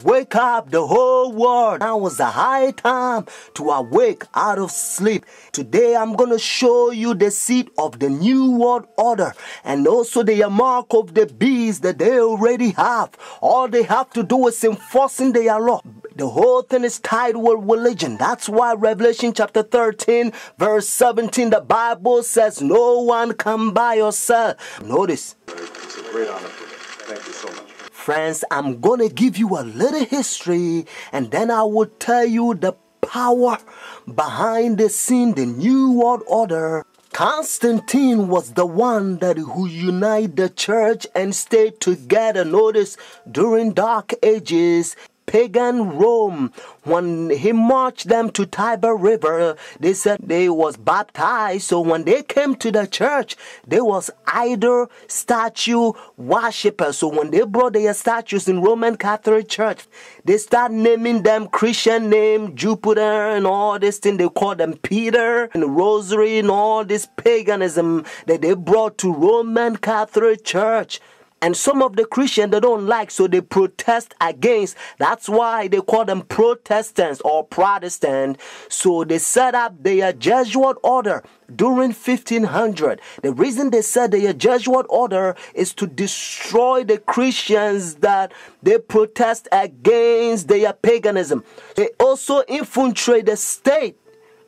Wake up the whole world. Now is the high time to awake out of sleep. Today I'm going to show you the seed of the new world order and also the mark of the beast that they already have. All they have to do is enforcing their law. The whole thing is tied with religion. That's why Revelation chapter 13 verse 17, the Bible says no one can buy or sell. Notice. It's a great honor for me. Thank you so much. Friends, I'm going to give you a little history and then I will tell you the power behind the scene, the new world order. Constantine was the one who united the church and stayed together. Notice, during dark ages, pagan Rome, when he marched them to Tiber River, they said they was baptized. So when they came to the church, they was idol statue worshippers. So when they brought their statues in Roman Catholic Church, they start naming them Christian name, Jupiter and all this thing. They call them Peter and Rosary and all this paganism that they brought to Roman Catholic Church. And some of the Christians they don't like, so they protest against. That's why they call them Protestants or Protestant. So they set up their Jesuit order during 1500. The reason they said their Jesuit order is to destroy the Christians that they protest against their paganism. They also infiltrate the state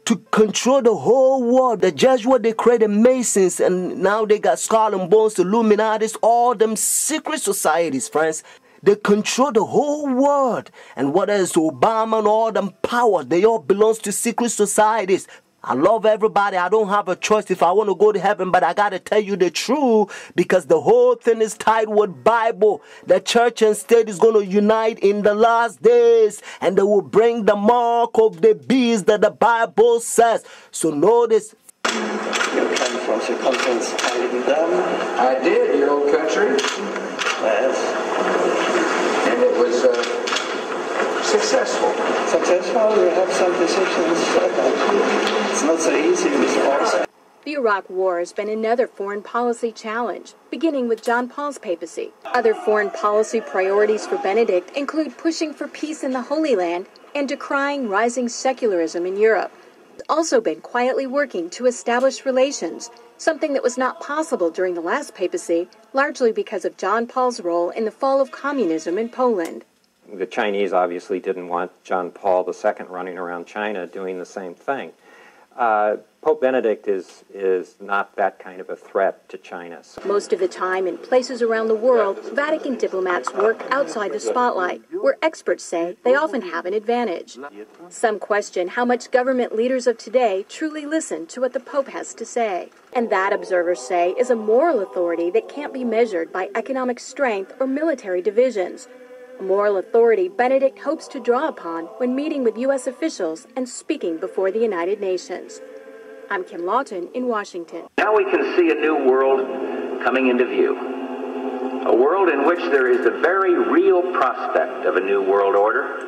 to control the whole world. The Jesuits, they created Masons, and now they got Skull and Bones, Illuminatis, all them secret societies, friends. They control the whole world. And what else? Obama and all them power, they all belongs to secret societies. I love everybody. I don't have a choice if I want to go to heaven, but I got to tell you the truth because the whole thing is tied with Bible. The church and state is going to unite in the last days and they will bring the mark of the beast that the Bible says. So notice. You came from circumference I did, your old country. Yes. And it was successful. Successful, we have some decisions. It's not so easy with force. The Iraq War has been another foreign policy challenge, beginning with John Paul's papacy. Other foreign policy priorities for Benedict include pushing for peace in the Holy Land and decrying rising secularism in Europe. He's also been quietly working to establish relations, something that was not possible during the last papacy, largely because of John Paul's role in the fall of communism in Poland. The Chinese obviously didn't want John Paul II running around China doing the same thing. Pope Benedict is not that kind of a threat to China. Most of the time, in places around the world, Vatican diplomats work outside the spotlight, where experts say they often have an advantage. Some question how much government leaders of today truly listen to what the Pope has to say. And that, observers say, is a moral authority that can't be measured by economic strength or military divisions. A moral authority Benedict hopes to draw upon when meeting with U.S. officials and speaking before the United Nations. I'm Kim Lawton in Washington. Now we can see a new world coming into view. A world in which there is the very real prospect of a new world order.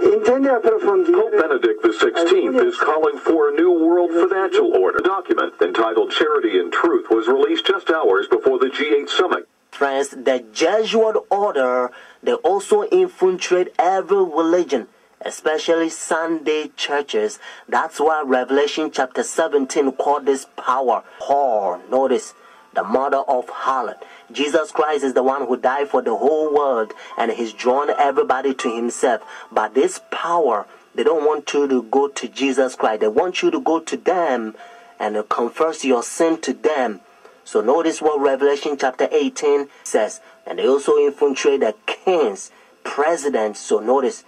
Pope Benedict XVI is calling for a new world financial order. A document entitled Charity and Truth was released just hours before the G8 summit. Friends, the Jesuit order, they also infiltrate every religion, especially Sunday churches. That's why Revelation chapter 17 called this power whore. Notice, the mother of harlot. Jesus Christ is the one who died for the whole world and he's drawn everybody to himself. But this power, they don't want you to go to Jesus Christ. They want you to go to them and confess your sin to them. So notice what Revelation chapter 18 says. And they also infiltrate the kings, presidents. So notice.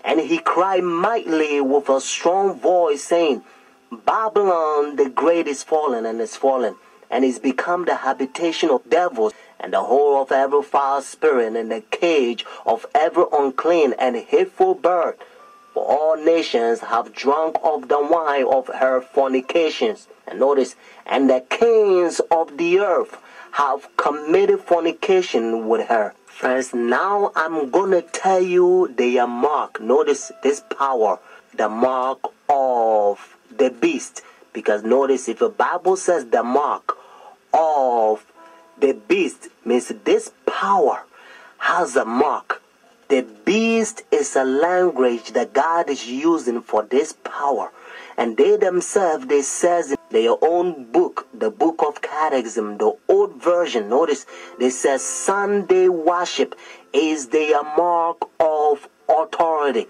And he cried mightily with a strong voice, saying, Babylon the great is fallen and is fallen, and is become the habitation of devils, and the hole of every foul spirit, and the cage of every unclean and hateful bird. For all nations have drunk of the wine of her fornications. And notice, and the kings of the earth have committed fornication with her. Friends, now I'm going to tell you their mark. Notice this power, the mark of the beast. Because notice, if the Bible says the mark of the beast, means this power has a mark The beast is a language that God is using for this power. And they themselves, they says in their own book, the book of Catechism, the old version, notice, they says Sunday worship is their mark of authority.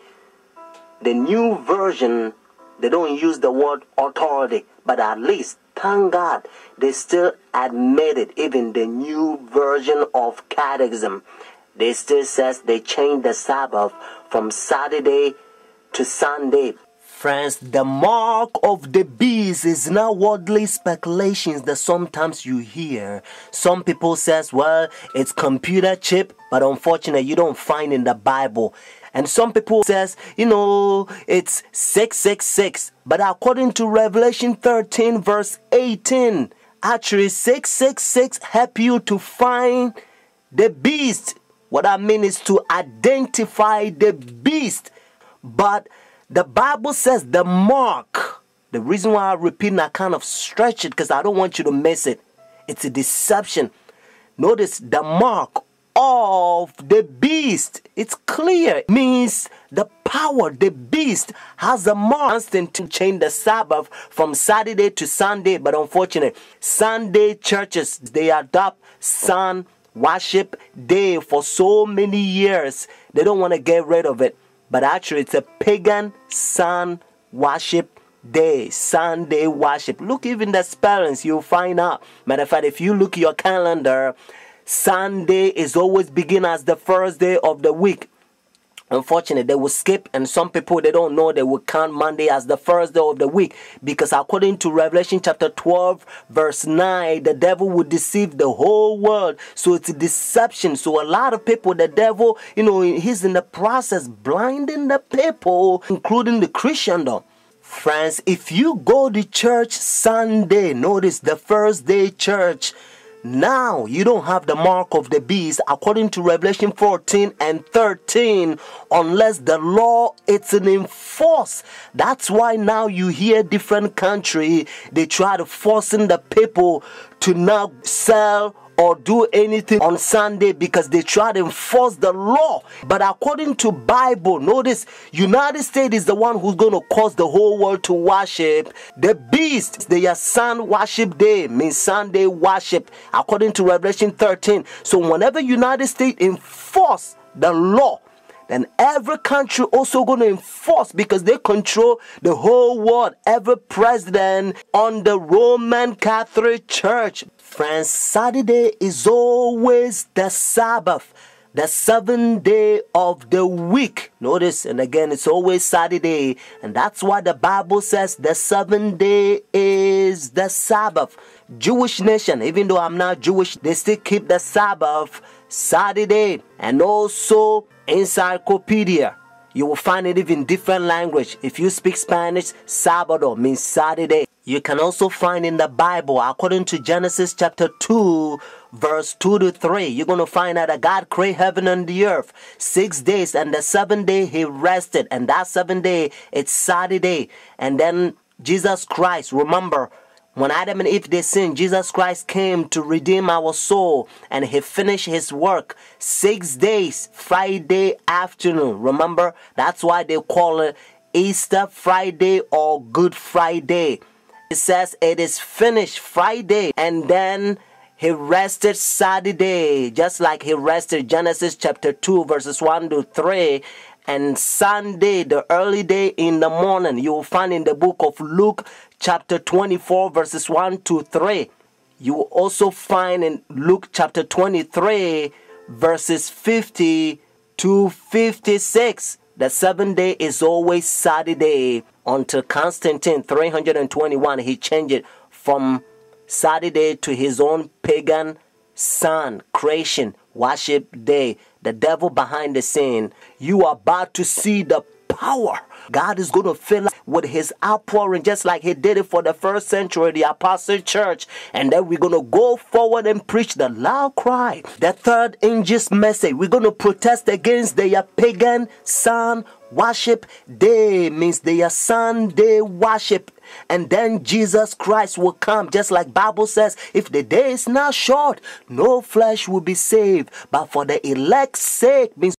The new version, they don't use the word authority, but at least, thank God, they still admit it. Even the new version of Catechism, they still says they changed the Sabbath from Saturday to Sunday. Friends, the mark of the beast is not worldly speculations that sometimes you hear. Some people says, well, it's computer chip, but unfortunately you don't find in the Bible. And some people says, it's 666. But according to Revelation 13 verse 18, actually 666 help you to find the beast. What I mean is to identify the beast. But the Bible says the mark. The reason why I repeat and I kind of stretch it because I don't want you to miss it. It's a deception. Notice the mark of the beast. It's clear. It means the power, the beast has a mark to change the Sabbath from Saturday to Sunday. But unfortunately, Sunday churches, they adopt Sun Worship Day for so many years. They don't want to get rid of it. But actually, it's a pagan sun worship day, Sunday worship. Look, even the spellings, you'll find out. Matter of fact, if you look at your calendar, Sunday is always begin as the first day of the week. Unfortunately, they will skip, and some people, they don't know, they will count Monday as the first day of the week, because according to Revelation chapter 12 verse 9, the devil will deceive the whole world. So it's a deception. So a lot of people, the devil, he's in the process blinding the people, including the Christendom. Friends, if you go to church Sunday, notice the first day church, now you don't have the mark of the beast according to Revelation 14 and 13 unless the law it's enforced. That's why now you hear different country, they try to forcing the people to not sell or do anything on Sunday because they try to enforce the law. But according to Bible, notice United States is the one who's going to cause the whole world to worship the beast. Their sun worship day means Sunday worship according to Revelation 13. So whenever United States enforce the law, then every country also going to enforce because they control the whole world. Every president on the Roman Catholic Church. Friends, Saturday is always the Sabbath, the seventh day of the week. Notice, and again, it's always Saturday. And that's why the Bible says the seventh day is the Sabbath. Jewish nation, even though I'm not Jewish, they still keep the Sabbath Saturday. And also encyclopedia, you will find it even different language. If you speak Spanish, Sábado means Saturday. You can also find in the Bible, according to Genesis chapter 2, verse 2 to 3, you're going to find out that God created heaven and the earth 6 days, and the seventh day he rested, and that seventh day it's Saturday. And then Jesus Christ, remember, when Adam and Eve they sinned, Jesus Christ came to redeem our soul, and he finished his work 6 days, Friday afternoon. Remember, that's why they call it Easter Friday or Good Friday. It says it is finished Friday, and then he rested Saturday, just like he rested Genesis chapter 2 verses 1 to 3. And Sunday, the early day in the morning, you will find in the book of Luke chapter 24 verses 1 to 3. You will also find in Luke chapter 23 verses 50 to 56. The seventh day is always Saturday until Constantine 321. He changed it from Saturday to his own pagan sun creation worship day. The devil behind the scene. You are about to see the power. God is going to fill us with his outpouring just like he did it for the first century, the Apostle Church. And then we're going to go forward and preach the loud cry. The third angel's message. We're going to protest against their pagan sun worship day. Means their Sunday worship. And then Jesus Christ will come. Just like Bible says, if the day is not short, no flesh will be saved. But for the elect's sake, means